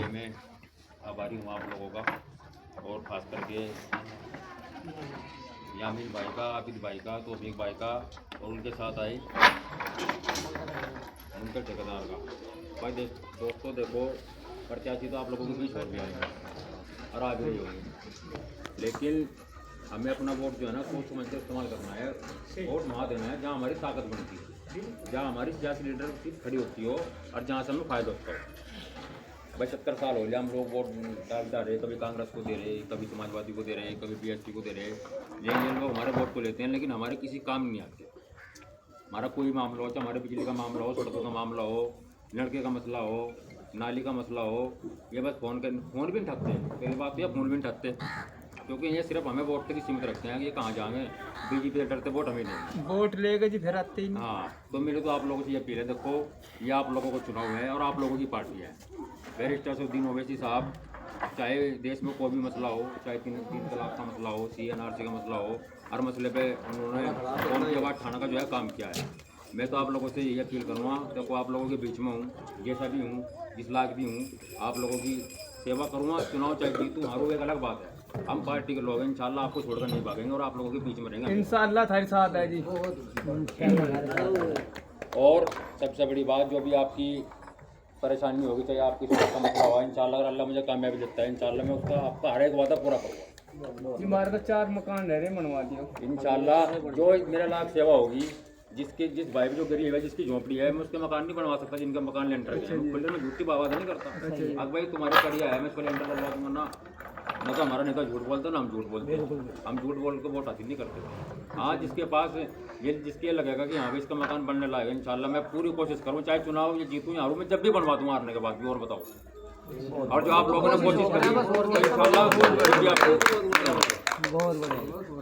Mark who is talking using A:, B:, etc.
A: में आभारी हूँ आप लोगों का, और ख़ास करके यामिन भाई का, आबिद भाई का, तौफीक भाई का, और उनके साथ आए उनके ठेकेदार का। भाई दोस्तों देखो, प्रत्याशी तो आप लोगों के बीच और भी आएंगे और आ भी रही होंगे, लेकिन हमें अपना वोट जो है ना सोच समझ कर इस्तेमाल करना है। वोट वहाँ देना है जहाँ हमारी ताकत बनती है, जहाँ हमारी सियासी लीडरशिप खड़ी होती हो और जहाँ से हमें फ़ायदा होता हो। भाई 70 साल हो गए हम लोग वोट डालता रहे, कभी कांग्रेस को दे रहे, कभी समाजवादी को दे रहे, कभी बीएसपी को दे रहे, ये लोग हमारे वोट को लेते हैं, लेकिन हमारे किसी काम नहीं आते। हमारा कोई मामला हो, चाहे हमारे बिजली का मामला हो, सड़कों का मामला हो, लड़के का मसला हो, नाली का मसला हो, ये बस फ़ोन भी नहीं ठगते। पहली बात तो ये फ़ोन भी नहीं ठगते, क्योंकि ये सिर्फ हमें वोट तक ही सीमित रखते हैं कि ये कहाँ जाएंगे, बीजेपी से डरते वोट हमें नहीं,
B: वोट लेगा जी फिर आते ही नहीं।
A: हाँ, तो मेरे तो आप लोगों से ये अपील है, देखो ये आप लोगों को चुनाव है और आप लोगों की पार्टी है। बैरिस्टर सैफुद्दीन ओवैसी साहब, चाहे देश में कोई भी मसला हो, चाहे तीन तलाक का मसला हो, CNRC का मसला हो, हर मसले पे उन्होंने कौम की आवाज़ उठाने का जो है काम किया है। मैं तो आप लोगों से यही अपील करूँगा, देखो आप लोगों के बीच में हूँ, जैसा भी हूँ, जिस लायक भी हूँ, आप लोगों की सेवा करूँगा। चुनाव चाहे जीतूँ हारूँ एक अलग बात है, हम पार्टी के लोग हैं, इंशाल्लाह आपको छोड़कर नहीं भागेंगे और आप लोगों के बीच में रहेंगे
B: इंशाल्लाह थारे साथ है जी।
A: और सबसे बड़ी बात, जो भी आपकी परेशानी होगी, चाहे आपकी सोच का मसला हुआ, इंशाल्लाह अगर अल्लाह मुझे कामयाबी देता है, इंशाल्लाह मैं उसका आपका हर एक वादा पूरा करूँगा।
B: जी हमारे तो 4 मकान रह रहे, बनवा दियो
A: इंशाल्लाह जो मेरा लाख सेवा होगी, जिस भाई जो गरीब है, जिसकी झोंपड़ी है, मैं उसके मकान नहीं बनवा सकता, जिनका मकान लेंटर है। खुले में झूठी बात नहीं करता। अब भाई तुम्हारे कड़िया है, मैं उसको लेंटर बनवा दूंगा ना, न तो हमारा नेता झूठ बोलता ना हम झूठ बोलते, हम झूठ बोल के वोट हासिल नहीं करते। हाँ, जिसके पास जिसके लगेगा कि हाँ भाई इसका मकान बनने लायक, इंशाल्लाह मैं पूरी कोशिश करूँ, चाहे चुनाव ये जीतूँ या हारूँ, मैं जब भी बनवा दूँ हारने के बाद भी। और बताओ, और जो आप लोगों ने कोशिश करी, इंशाल्लाह बहुत बढ़िया।